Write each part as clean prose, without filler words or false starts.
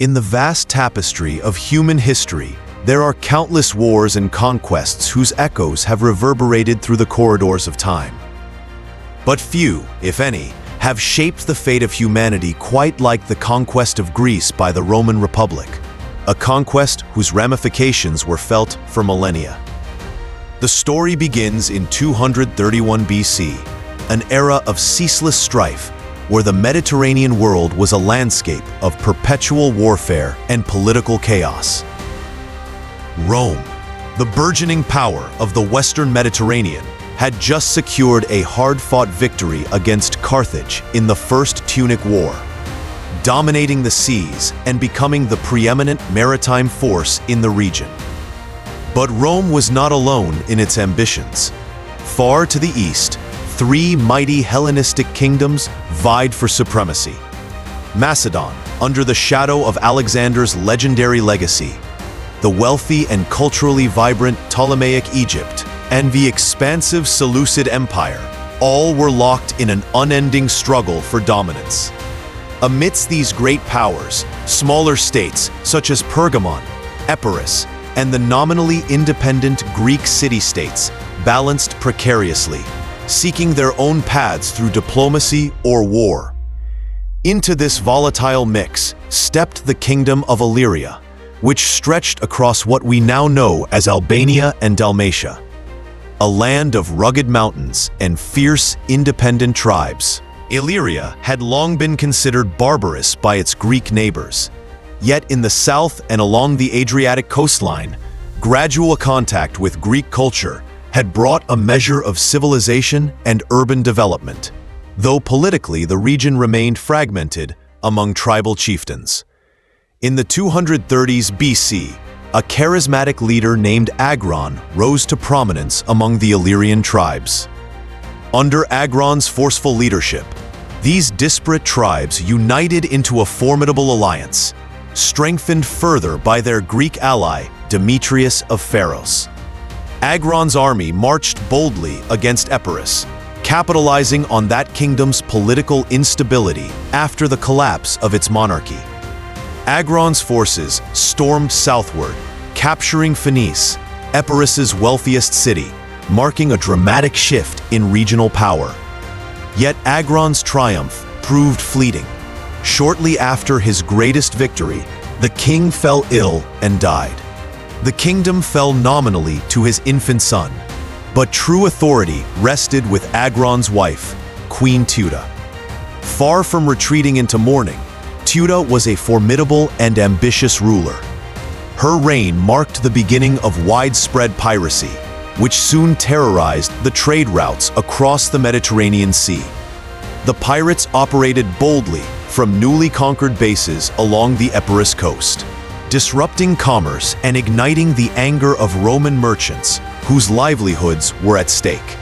In the vast tapestry of human history, there are countless wars and conquests whose echoes have reverberated through the corridors of time. But few, if any, have shaped the fate of humanity quite like the conquest of Greece by the Roman Republic, a conquest whose ramifications were felt for millennia. The story begins in 231 BC, an era of ceaseless strife where the Mediterranean world was a landscape of perpetual warfare and political chaos. Rome, the burgeoning power of the Western Mediterranean, had just secured a hard-fought victory against Carthage in the First Punic War, dominating the seas and becoming the preeminent maritime force in the region. But Rome was not alone in its ambitions. Far to the east, three mighty Hellenistic kingdoms vied for supremacy. Macedon, under the shadow of Alexander's legendary legacy, the wealthy and culturally vibrant Ptolemaic Egypt, and the expansive Seleucid Empire, all were locked in an unending struggle for dominance. Amidst these great powers, smaller states such as Pergamon, Epirus, and the nominally independent Greek city-states balanced precariously, seeking their own paths through diplomacy or war. Into this volatile mix stepped the kingdom of Illyria, which stretched across what we now know as Albania and Dalmatia, a land of rugged mountains and fierce, independent tribes. Illyria had long been considered barbarous by its Greek neighbors. Yet in the south and along the Adriatic coastline, gradual contact with Greek culture had brought a measure of civilization and urban development, though politically the region remained fragmented among tribal chieftains. In the 230s BC, a charismatic leader named Agron rose to prominence among the Illyrian tribes. Under Agron's forceful leadership, these disparate tribes united into a formidable alliance, strengthened further by their Greek ally, Demetrius of Pharos. Agron's army marched boldly against Epirus, capitalizing on that kingdom's political instability after the collapse of its monarchy. Agron's forces stormed southward, capturing Phoenice, Epirus's wealthiest city, marking a dramatic shift in regional power. Yet Agron's triumph proved fleeting. Shortly after his greatest victory, the king fell ill and died. The kingdom fell nominally to his infant son, but true authority rested with Agron's wife, Queen Teuta. Far from retreating into mourning, Teuta was a formidable and ambitious ruler. Her reign marked the beginning of widespread piracy, which soon terrorized the trade routes across the Mediterranean Sea. The pirates operated boldly from newly conquered bases along the Epirus coast, disrupting commerce and igniting the anger of Roman merchants whose livelihoods were at stake.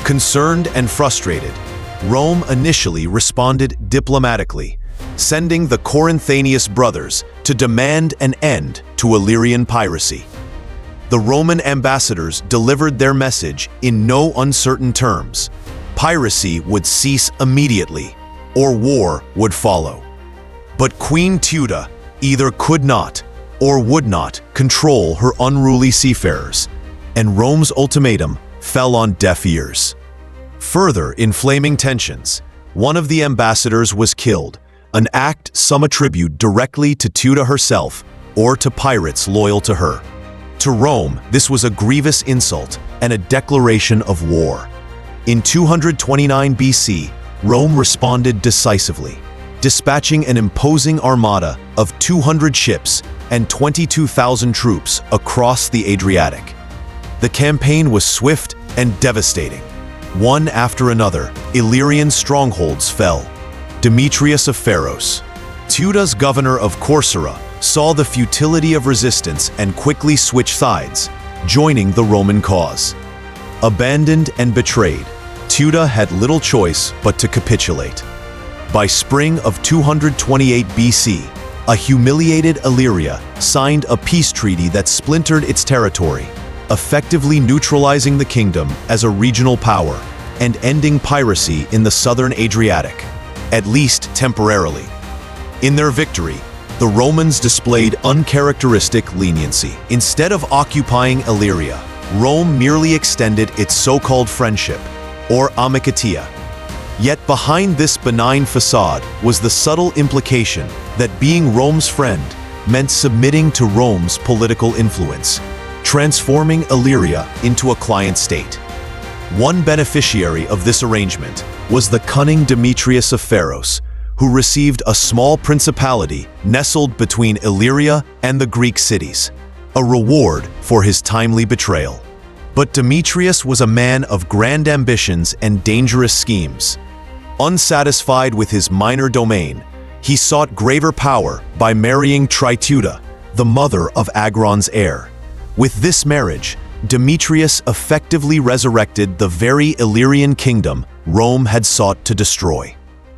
Concerned and frustrated, Rome initially responded diplomatically, sending the Corinth brothers to demand an end to Illyrian piracy. The Roman ambassadors delivered their message in no uncertain terms. Piracy would cease immediately, or war would follow. But Queen Teuta either could not or would not control her unruly seafarers, and Rome's ultimatum fell on deaf ears. Further inflaming tensions, one of the ambassadors was killed, an act some attribute directly to Teuta herself or to pirates loyal to her. To Rome, this was a grievous insult and a declaration of war. In 229 BC, Rome responded decisively, dispatching an imposing armada of 200 ships and 22,000 troops across the Adriatic. The campaign was swift and devastating. One after another, Illyrian strongholds fell. Demetrius of Pharos, Teuta's governor of Corcyra, saw the futility of resistance and quickly switched sides, joining the Roman cause. Abandoned and betrayed, Teuta had little choice but to capitulate. By spring of 228 BC, a humiliated Illyria signed a peace treaty that splintered its territory, effectively neutralizing the kingdom as a regional power and ending piracy in the southern Adriatic, at least temporarily. In their victory, the Romans displayed uncharacteristic leniency. Instead of occupying Illyria, Rome merely extended its so-called friendship, or amicitia. Yet behind this benign facade was the subtle implication that being Rome's friend meant submitting to Rome's political influence, transforming Illyria into a client state. One beneficiary of this arrangement was the cunning Demetrius of Pharos, who received a small principality nestled between Illyria and the Greek cities, a reward for his timely betrayal. But Demetrius was a man of grand ambitions and dangerous schemes. Unsatisfied with his minor domain, he sought graver power by marrying Teuta, the mother of Agron's heir. With this marriage, Demetrius effectively resurrected the very Illyrian kingdom Rome had sought to destroy.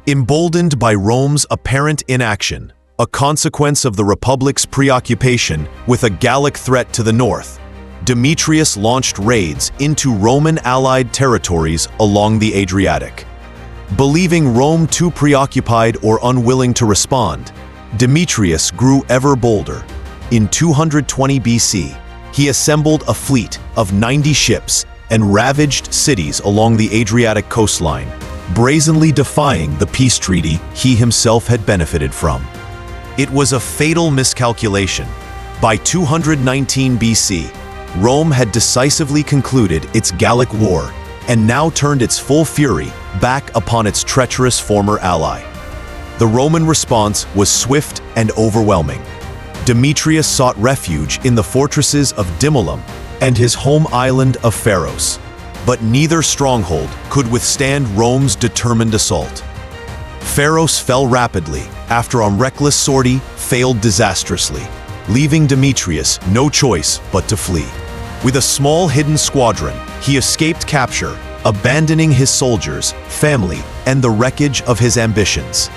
Emboldened by Rome's apparent inaction, a consequence of the Republic's preoccupation with a Gallic threat to the north, Demetrius launched raids into Roman-allied territories along the Adriatic. Believing Rome too preoccupied or unwilling to respond, Demetrius grew ever bolder. In 220 BC, he assembled a fleet of 90 ships and ravaged cities along the Adriatic coastline, brazenly defying the peace treaty he himself had benefited from. It was a fatal miscalculation. By 219 BC, Rome had decisively concluded its Gallic War and now turned its full fury back upon its treacherous former ally. The Roman response was swift and overwhelming. Demetrius sought refuge in the fortresses of Dimulum and his home island of Pharos, but neither stronghold could withstand Rome's determined assault. Pharos fell rapidly after a reckless sortie failed disastrously, leaving Demetrius no choice but to flee. With a small hidden squadron, he escaped capture, abandoning his soldiers, family, and the wreckage of his ambitions.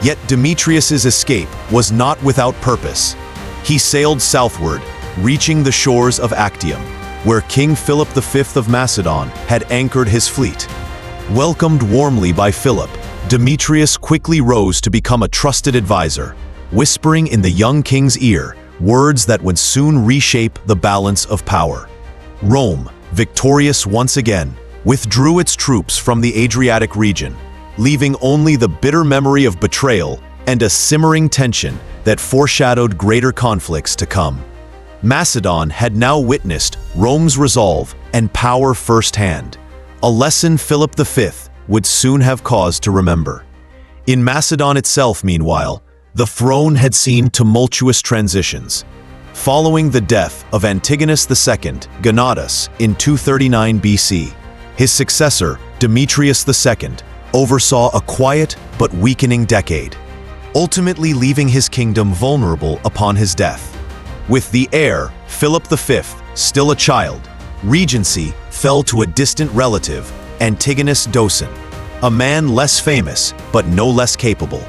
Yet Demetrius's escape was not without purpose. He sailed southward, reaching the shores of Actium, where King Philip V of Macedon had anchored his fleet. Welcomed warmly by Philip, Demetrius quickly rose to become a trusted advisor, whispering in the young king's ear words that would soon reshape the balance of power. Rome, victorious once again, withdrew its troops from the Adriatic region, leaving only the bitter memory of betrayal and a simmering tension that foreshadowed greater conflicts to come. Macedon had now witnessed Rome's resolve and power firsthand, a lesson Philip V would soon have cause to remember. In Macedon itself, meanwhile, the throne had seen tumultuous transitions. Following the death of Antiochus II, Gonatas, in 239 BC, his successor, Demetrius II, oversaw a quiet but weakening decade, ultimately leaving his kingdom vulnerable upon his death. With the heir, Philip V, still a child, regency fell to a distant relative, Antiochus Doson, a man less famous but no less capable.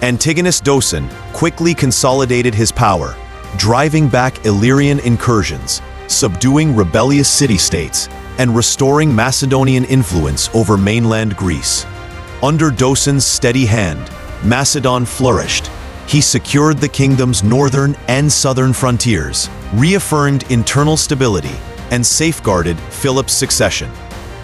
Antiochus Doson quickly consolidated his power, driving back Illyrian incursions, subduing rebellious city-states, and restoring Macedonian influence over mainland Greece. Under Doson's steady hand, Macedon flourished. He secured the kingdom's northern and southern frontiers, reaffirmed internal stability, and safeguarded Philip's succession.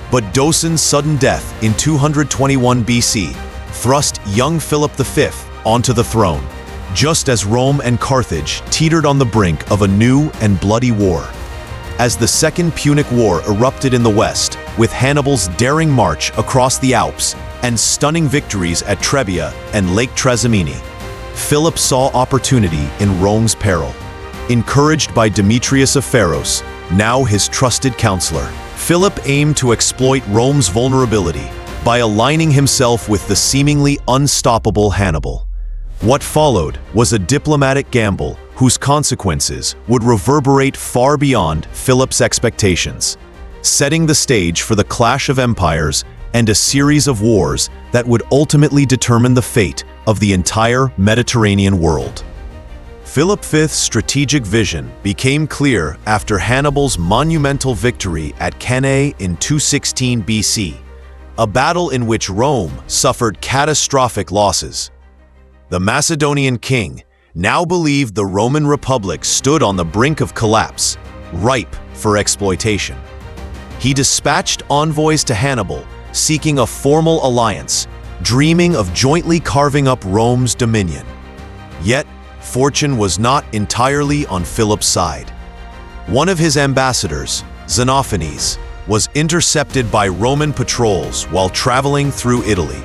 But Doson's sudden death in 221 BC thrust young Philip V onto the throne, just as Rome and Carthage teetered on the brink of a new and bloody war. As the Second Punic War erupted in the west, with Hannibal's daring march across the Alps and stunning victories at Trebia and Lake Trasimene, Philip saw opportunity in Rome's peril. Encouraged by Demetrius of Pharos, now his trusted counselor, Philip aimed to exploit Rome's vulnerability by aligning himself with the seemingly unstoppable Hannibal. What followed was a diplomatic gamble whose consequences would reverberate far beyond Philip's expectations, setting the stage for the clash of empires and a series of wars that would ultimately determine the fate of the entire Mediterranean world. Philip V's strategic vision became clear after Hannibal's monumental victory at Cannae in 216 BC, a battle in which Rome suffered catastrophic losses. The Macedonian king, now believed the Roman Republic stood on the brink of collapse, ripe for exploitation. He dispatched envoys to Hannibal, seeking a formal alliance, dreaming of jointly carving up Rome's dominion. Yet, fortune was not entirely on Philip's side. One of his ambassadors, Xenophanes, was intercepted by Roman patrols while traveling through Italy.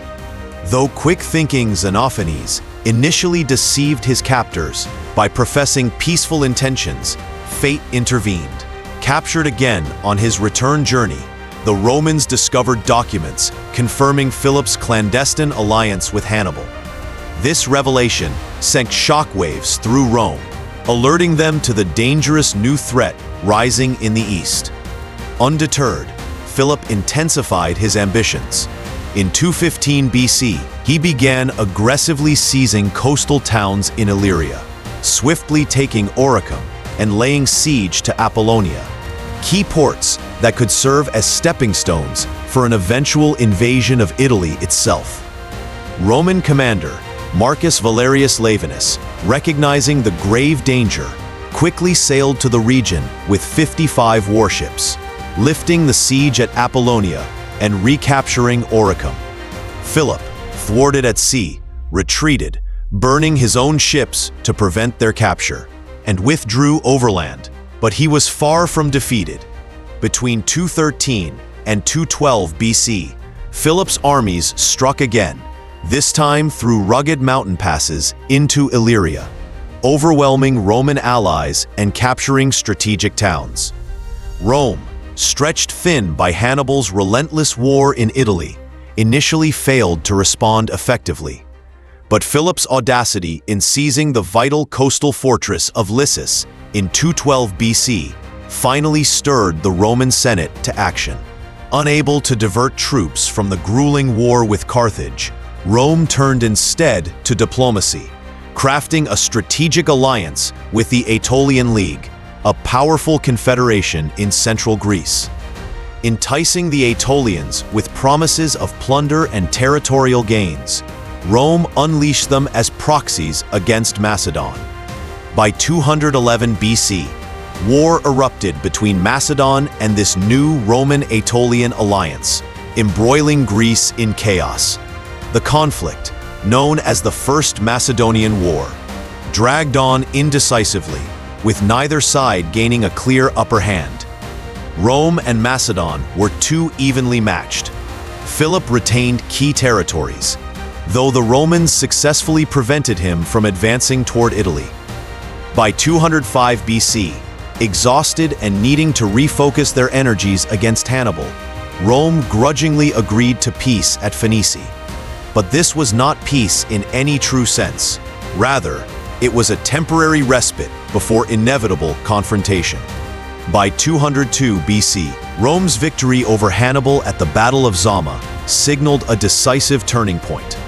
Though quick-thinking Xenophanes initially deceived his captors by professing peaceful intentions, fate intervened. Captured again on his return journey, the Romans discovered documents confirming Philip's clandestine alliance with Hannibal. This revelation sent shockwaves through Rome, alerting them to the dangerous new threat rising in the east. Undeterred, Philip intensified his ambitions. In 215 BC, he began aggressively seizing coastal towns in Illyria, swiftly taking Oricum and laying siege to Apollonia, key ports that could serve as stepping stones for an eventual invasion of Italy itself. Roman commander Marcus Valerius Laevinus, recognizing the grave danger, quickly sailed to the region with 55 warships, lifting the siege at Apollonia and recapturing Oricum. Philip, thwarted at sea, retreated, burning his own ships to prevent their capture, and withdrew overland, but he was far from defeated. Between 213 and 212 BC, Philip's armies struck again, this time through rugged mountain passes into Illyria, overwhelming Roman allies and capturing strategic towns. Rome, stretched thin by Hannibal's relentless war in Italy, initially failed to respond effectively. But Philip's audacity in seizing the vital coastal fortress of Lissus in 212 BC finally stirred the Roman Senate to action. Unable to divert troops from the grueling war with Carthage, Rome turned instead to diplomacy, crafting a strategic alliance with the Aetolian League, a powerful confederation in central Greece. Enticing the Aetolians with promises of plunder and territorial gains, Rome unleashed them as proxies against Macedon. By 211 BC, war erupted between Macedon and this new Roman-Aetolian alliance, embroiling Greece in chaos. The conflict, known as the First Macedonian War, dragged on indecisively, with neither side gaining a clear upper hand. Rome and Macedon were too evenly matched. Philip retained key territories, though the Romans successfully prevented him from advancing toward Italy. By 205 BC, exhausted and needing to refocus their energies against Hannibal, Rome grudgingly agreed to peace at Phoenice. But this was not peace in any true sense. Rather, it was a temporary respite before inevitable confrontation. By 202 BC, Rome's victory over Hannibal at the Battle of Zama signaled a decisive turning point.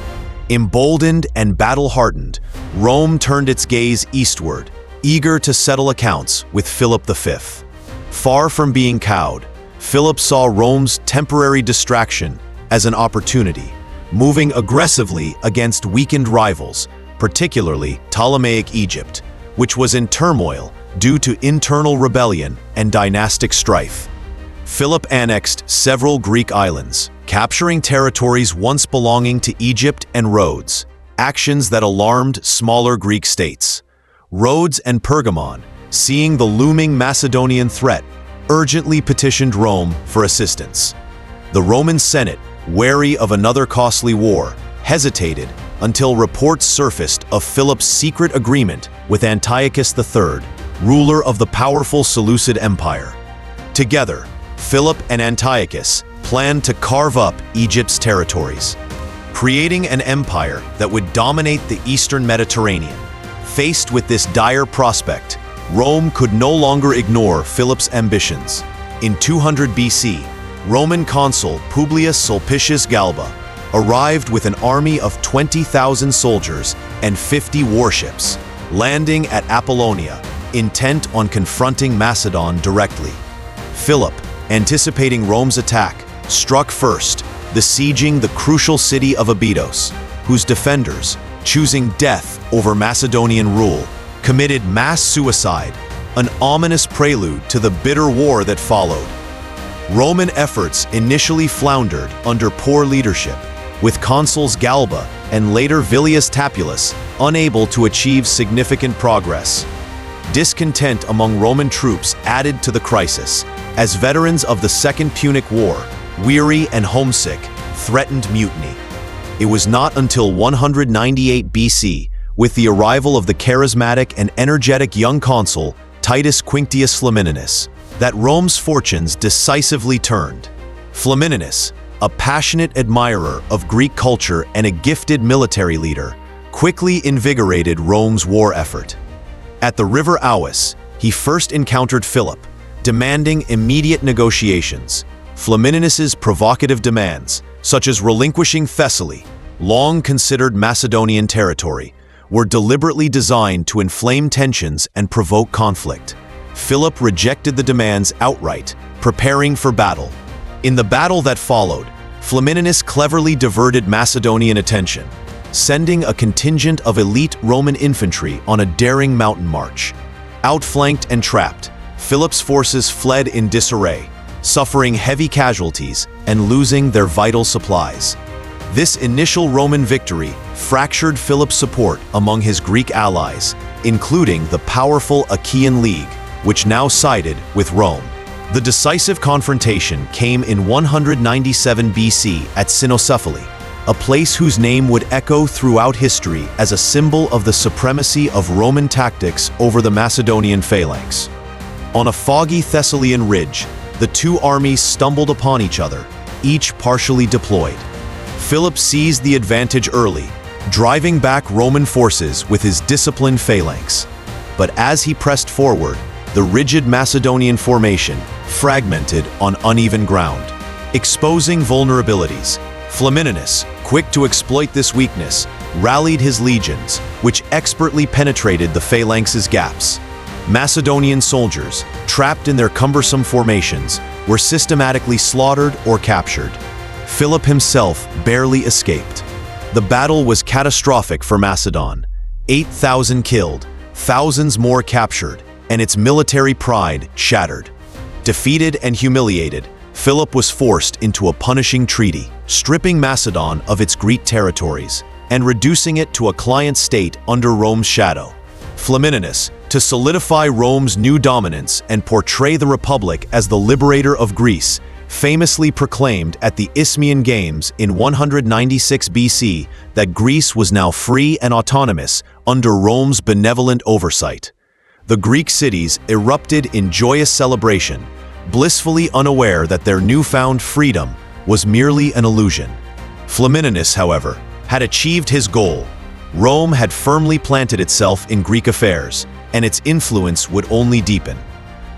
Emboldened and battle-hardened, Rome turned its gaze eastward, eager to settle accounts with Philip V. Far from being cowed, Philip saw Rome's temporary distraction as an opportunity, moving aggressively against weakened rivals, particularly Ptolemaic Egypt, which was in turmoil due to internal rebellion and dynastic strife. Philip annexed several Greek islands, capturing territories once belonging to Egypt and Rhodes, actions that alarmed smaller Greek states. Rhodes and Pergamon, seeing the looming Macedonian threat, urgently petitioned Rome for assistance. The Roman Senate, wary of another costly war, hesitated until reports surfaced of Philip's secret agreement with Antiochus III, ruler of the powerful Seleucid Empire. Together, Philip and Antiochus planned to carve up Egypt's territories, creating an empire that would dominate the eastern Mediterranean. Faced with this dire prospect, Rome could no longer ignore Philip's ambitions. In 200 BC, Roman consul Publius Sulpicius Galba arrived with an army of 20,000 soldiers and 50 warships, landing at Apollonia, intent on confronting Macedon directly. Philip, anticipating Rome's attack, struck first, besieging the crucial city of Abydos, whose defenders, choosing death over Macedonian rule, committed mass suicide, an ominous prelude to the bitter war that followed. Roman efforts initially floundered under poor leadership, with consuls Galba and later Villius Tapulus unable to achieve significant progress. Discontent among Roman troops added to the crisis, as veterans of the Second Punic War, weary and homesick, threatened mutiny. It was not until 198 BC, with the arrival of the charismatic and energetic young consul Titus Quinctius Flamininus, that Rome's fortunes decisively turned. Flamininus, a passionate admirer of Greek culture and a gifted military leader, quickly invigorated Rome's war effort. At the river Auis, he first encountered Philip, demanding immediate negotiations. Flamininus's provocative demands, such as relinquishing Thessaly, long considered Macedonian territory, were deliberately designed to inflame tensions and provoke conflict. Philip rejected the demands outright, preparing for battle. In the battle that followed, Flamininus cleverly diverted Macedonian attention, sending a contingent of elite Roman infantry on a daring mountain march. Outflanked and trapped, Philip's forces fled in disarray, suffering heavy casualties and losing their vital supplies. This initial Roman victory fractured Philip's support among his Greek allies, including the powerful Achaean League, which now sided with Rome. The decisive confrontation came in 197 BC at Cynocephaly, a place whose name would echo throughout history as a symbol of the supremacy of Roman tactics over the Macedonian phalanx. On a foggy Thessalian ridge, the two armies stumbled upon each other, each partially deployed. Philip seized the advantage early, driving back Roman forces with his disciplined phalanx. But as he pressed forward, the rigid Macedonian formation fragmented on uneven ground, exposing vulnerabilities. Flamininus, quick to exploit this weakness, rallied his legions, which expertly penetrated the phalanx's gaps. Macedonian soldiers, trapped in their cumbersome formations, were systematically slaughtered or captured. Philip himself barely escaped. The battle was catastrophic for Macedon. 8,000 killed, thousands more captured, and its military pride shattered. Defeated and humiliated, Philip was forced into a punishing treaty, stripping Macedon of its Greek territories and reducing it to a client state under Rome's shadow. Flamininus, to solidify Rome's new dominance and portray the Republic as the liberator of Greece, famously proclaimed at the Isthmian Games in 196 BC that Greece was now free and autonomous under Rome's benevolent oversight. The Greek cities erupted in joyous celebration, blissfully unaware that their newfound freedom was merely an illusion. Flamininus, however, had achieved his goal. Rome had firmly planted itself in Greek affairs, and its influence would only deepen.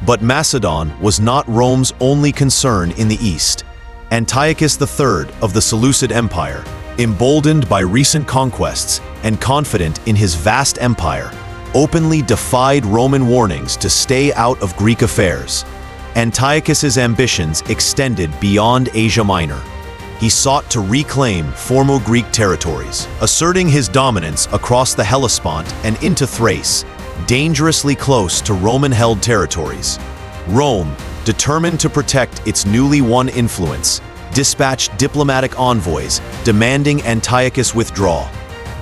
But Macedon was not Rome's only concern in the east. Antiochus III of the Seleucid Empire, emboldened by recent conquests and confident in his vast empire, openly defied Roman warnings to stay out of Greek affairs. Antiochus's ambitions extended beyond Asia Minor. He sought to reclaim former Greek territories, asserting his dominance across the Hellespont and into Thrace, dangerously close to Roman-held territories. Rome, determined to protect its newly won influence, dispatched diplomatic envoys demanding Antiochus withdraw.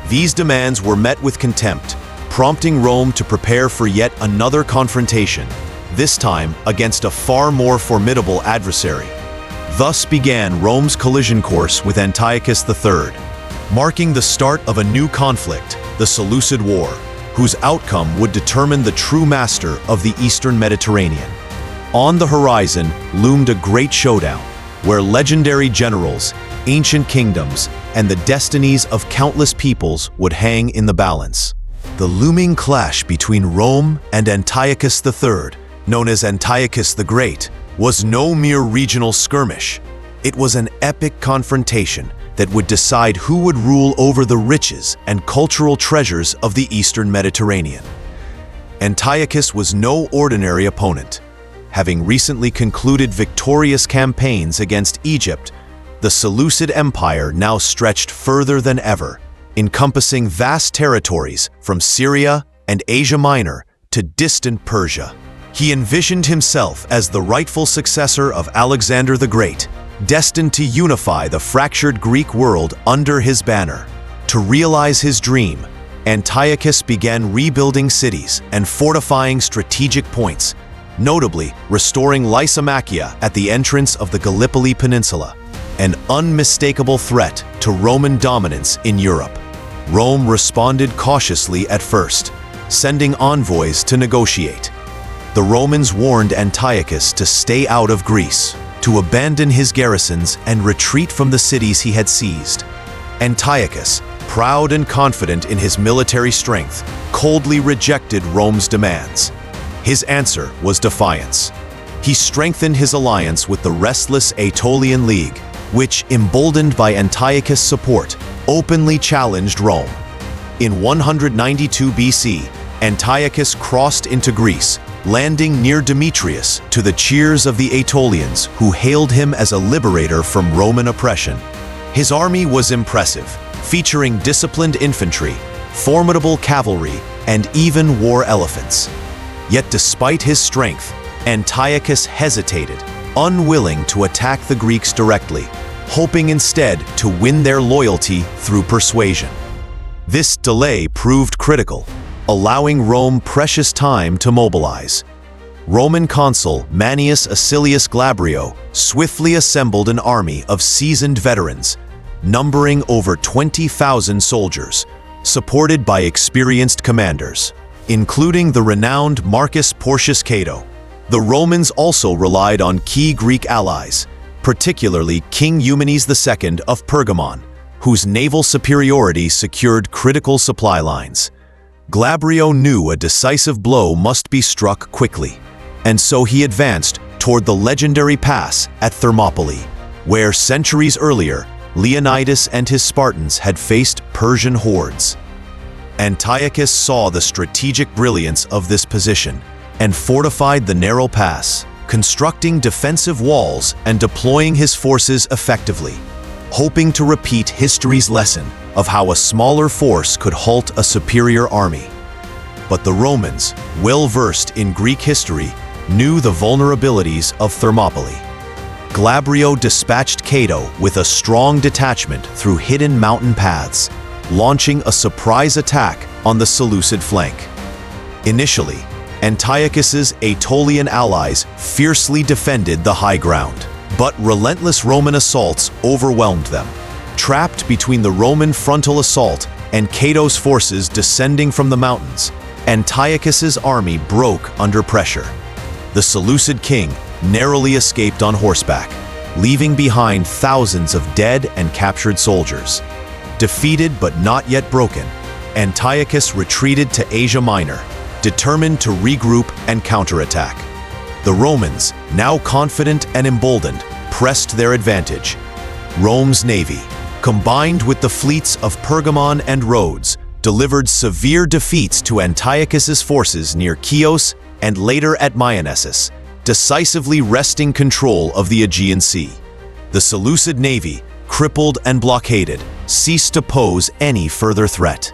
These demands were met with contempt, prompting Rome to prepare for yet another confrontation, this time against a far more formidable adversary. Thus began Rome's collision course with Antiochus III, marking the start of a new conflict, the Seleucid War, whose outcome would determine the true master of the Eastern Mediterranean. On the horizon loomed a great showdown, where legendary generals, ancient kingdoms, and the destinies of countless peoples would hang in the balance. The looming clash between Rome and Antiochus III, known as Antiochus the Great, was no mere regional skirmish. It was an epic confrontation that would decide who would rule over the riches and cultural treasures of the Eastern Mediterranean. Antiochus was no ordinary opponent. Having recently concluded victorious campaigns against Egypt, the Seleucid Empire now stretched further than ever, encompassing vast territories from Syria and Asia Minor to distant Persia. He envisioned himself as the rightful successor of Alexander the Great, destined to unify the fractured Greek world under his banner. To realize his dream, Antiochus began rebuilding cities and fortifying strategic points, notably restoring Lysimachia at the entrance of the Gallipoli Peninsula, an unmistakable threat to Roman dominance in Europe. Rome responded cautiously at first, sending envoys to negotiate. The Romans warned Antiochus to stay out of Greece, to abandon his garrisons and retreat from the cities he had seized. Antiochus, proud and confident in his military strength, coldly rejected Rome's demands. His answer was defiance. He strengthened his alliance with the restless Aetolian League, which, emboldened by Antiochus' support, openly challenged Rome. In 192 BC, Antiochus crossed into Greece, landing near Demetrius to the cheers of the Aetolians, who hailed him as a liberator from Roman oppression. His army was impressive, featuring disciplined infantry, formidable cavalry, and even war elephants. Yet despite his strength, Antiochus hesitated, unwilling to attack the Greeks directly, hoping instead to win their loyalty through persuasion. This delay proved critical, allowing Rome precious time to mobilize. Roman consul Manius Acilius Glabrio swiftly assembled an army of seasoned veterans, numbering over 20,000 soldiers, supported by experienced commanders, including the renowned Marcus Porcius Cato. The Romans also relied on key Greek allies, particularly King Eumenes II of Pergamon, whose naval superiority secured critical supply lines. Glabrio knew a decisive blow must be struck quickly, and so he advanced toward the legendary pass at Thermopylae, where centuries earlier, Leonidas and his Spartans had faced Persian hordes. Antiochus saw the strategic brilliance of this position and fortified the narrow pass, constructing defensive walls and deploying his forces effectively, hoping to repeat history's lesson of how a smaller force could halt a superior army. But the Romans, well-versed in Greek history, knew the vulnerabilities of Thermopylae. Glabrio dispatched Cato with a strong detachment through hidden mountain paths, launching a surprise attack on the Seleucid flank. Initially, Antiochus's Aetolian allies fiercely defended the high ground, but relentless Roman assaults overwhelmed them. Trapped between the Roman frontal assault and Cato's forces descending from the mountains, Antiochus's army broke under pressure. The Seleucid king narrowly escaped on horseback, leaving behind thousands of dead and captured soldiers. Defeated but not yet broken, Antiochus retreated to Asia Minor, determined to regroup and counterattack. The Romans, now confident and emboldened, pressed their advantage. Rome's navy, combined with the fleets of Pergamon and Rhodes, delivered severe defeats to Antiochus's forces near Chios and later at Myonessus, decisively wresting control of the Aegean Sea. The Seleucid navy, crippled and blockaded, ceased to pose any further threat.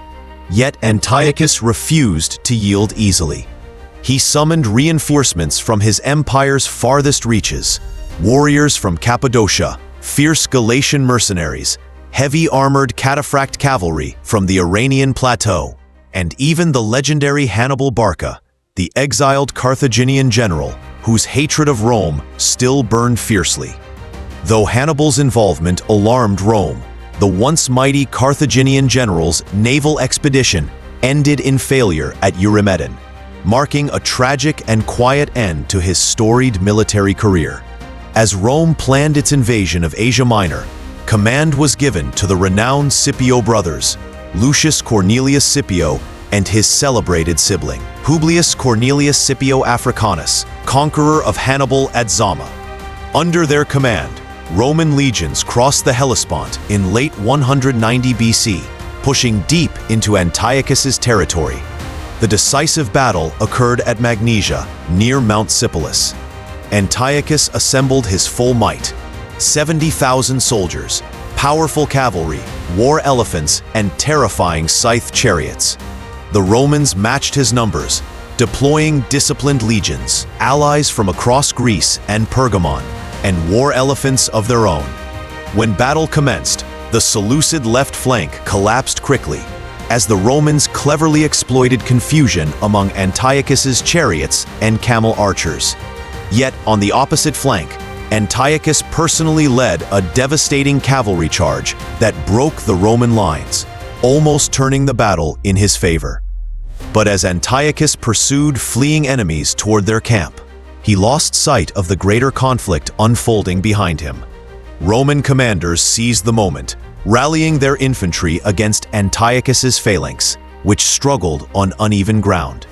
Yet Antiochus refused to yield easily. He summoned reinforcements from his empire's farthest reaches, warriors from Cappadocia, fierce Galatian mercenaries, heavy-armored cataphract cavalry from the Iranian plateau, and even the legendary Hannibal Barca, the exiled Carthaginian general whose hatred of Rome still burned fiercely. Though Hannibal's involvement alarmed Rome, the once mighty Carthaginian general's naval expedition ended in failure at Eurymedon, marking a tragic and quiet end to his storied military career. As Rome planned its invasion of Asia Minor, command was given to the renowned Scipio brothers, Lucius Cornelius Scipio and his celebrated sibling, Publius Cornelius Scipio Africanus, conqueror of Hannibal at Zama. Under their command, Roman legions crossed the Hellespont in late 190 BC, pushing deep into Antiochus's territory. The decisive battle occurred at Magnesia, near Mount Sipylus. Antiochus assembled his full might, 70,000 soldiers, powerful cavalry, war elephants, and terrifying scythe chariots. The Romans matched his numbers, deploying disciplined legions, allies from across Greece and Pergamon, and war elephants of their own. When battle commenced, the Seleucid left flank collapsed quickly, as the Romans cleverly exploited confusion among Antiochus's chariots and camel archers. Yet, on the opposite flank, Antiochus personally led a devastating cavalry charge that broke the Roman lines, almost turning the battle in his favor. But as Antiochus pursued fleeing enemies toward their camp, he lost sight of the greater conflict unfolding behind him. Roman commanders seized the moment, rallying their infantry against Antiochus's phalanx, which struggled on uneven ground.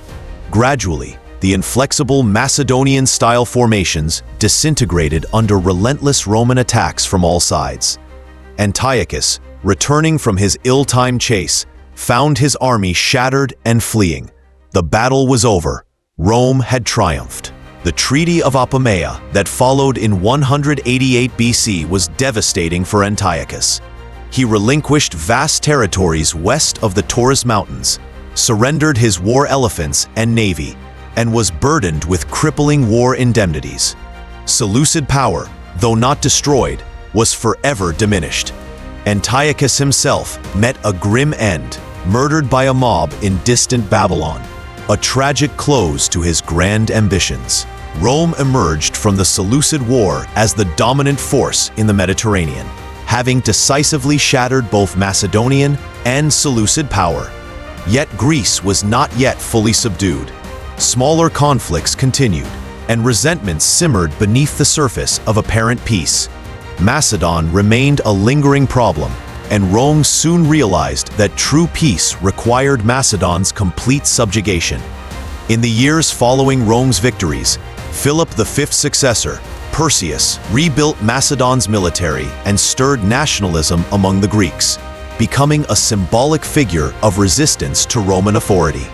Gradually, the inflexible Macedonian-style formations disintegrated under relentless Roman attacks from all sides. Antiochus, returning from his ill-timed chase, found his army shattered and fleeing. The battle was over. Rome had triumphed. The Treaty of Apamea that followed in 188 BC was devastating for Antiochus. He relinquished vast territories west of the Taurus Mountains, surrendered his war elephants and navy, and was burdened with crippling war indemnities. Seleucid power, though not destroyed, was forever diminished. Antiochus himself met a grim end, murdered by a mob in distant Babylon, a tragic close to his grand ambitions. Rome emerged from the Seleucid War as the dominant force in the Mediterranean, having decisively shattered both Macedonian and Seleucid power. Yet Greece was not yet fully subdued. Smaller conflicts continued, and resentments simmered beneath the surface of apparent peace. Macedon remained a lingering problem, and Rome soon realized that true peace required Macedon's complete subjugation. In the years following Rome's victories, Philip V's successor, Perseus, rebuilt Macedon's military and stirred nationalism among the Greeks, becoming a symbolic figure of resistance to Roman authority.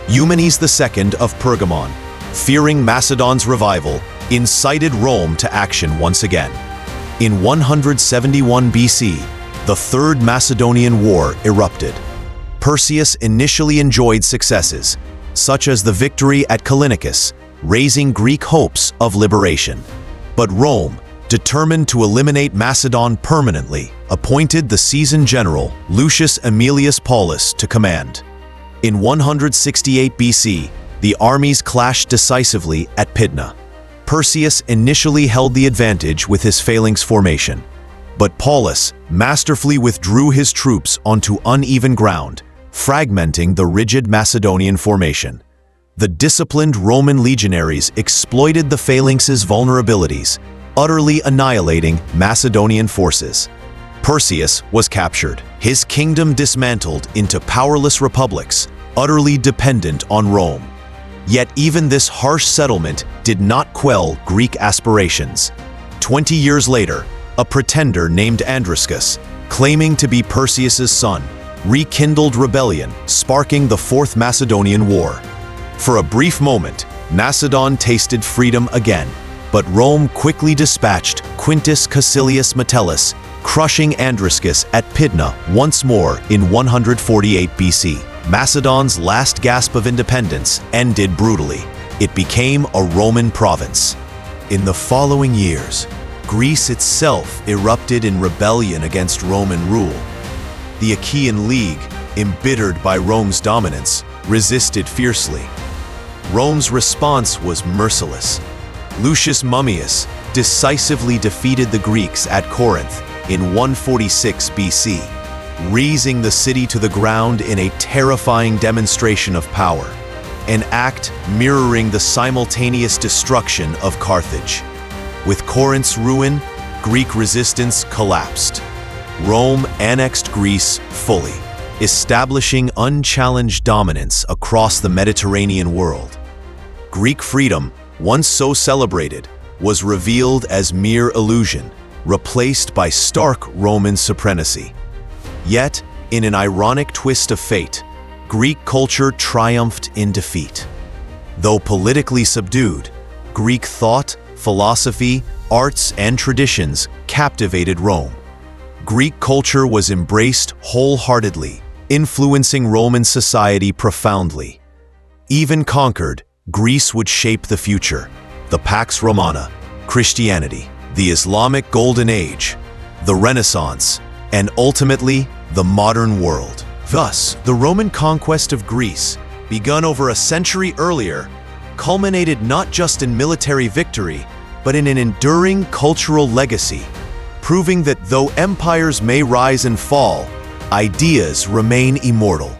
Eumenes II of Pergamon, fearing Macedon's revival, incited Rome to action once again. In 171 BC, the Third Macedonian War erupted. Perseus initially enjoyed successes, such as the victory at Callinicus, raising Greek hopes of liberation. But Rome, determined to eliminate Macedon permanently, appointed the seasoned general Lucius Aemilius Paulus to command. In 168 BC, the armies clashed decisively at Pydna. Perseus initially held the advantage with his phalanx formation, but Paulus masterfully withdrew his troops onto uneven ground, fragmenting the rigid Macedonian formation. The disciplined Roman legionaries exploited the phalanx's vulnerabilities, utterly annihilating Macedonian forces. Perseus was captured, his kingdom dismantled into powerless republics, utterly dependent on Rome. Yet even this harsh settlement did not quell Greek aspirations. 20 years later, a pretender named Andriscus, claiming to be Perseus's son, rekindled rebellion, sparking the Fourth Macedonian War. For a brief moment, Macedon tasted freedom again, but Rome quickly dispatched Quintus Caecilius Metellus, crushing Andriscus at Pydna once more in 148 BC. Macedon's last gasp of independence ended brutally. It became a Roman province. In the following years, Greece itself erupted in rebellion against Roman rule. The Achaean League, embittered by Rome's dominance, resisted fiercely. Rome's response was merciless. Lucius Mummius decisively defeated the Greeks at Corinth in 146 BC, razing the city to the ground in a terrifying demonstration of power, an act mirroring the simultaneous destruction of Carthage. With Corinth's ruin, Greek resistance collapsed. Rome annexed Greece fully, establishing unchallenged dominance across the Mediterranean world. Greek freedom, once so celebrated, was revealed as mere illusion, replaced by stark Roman supremacy. Yet, in an ironic twist of fate, Greek culture triumphed in defeat. Though politically subdued, Greek thought, philosophy, arts, and traditions captivated Rome. Greek culture was embraced wholeheartedly, influencing Roman society profoundly. Even conquered, Greece would shape the future. The Pax Romana, Christianity, the Islamic Golden Age, the Renaissance, and ultimately, the modern world. Thus, the Roman conquest of Greece, begun over a century earlier, culminated not just in military victory, but in an enduring cultural legacy, proving that though empires may rise and fall, ideas remain immortal.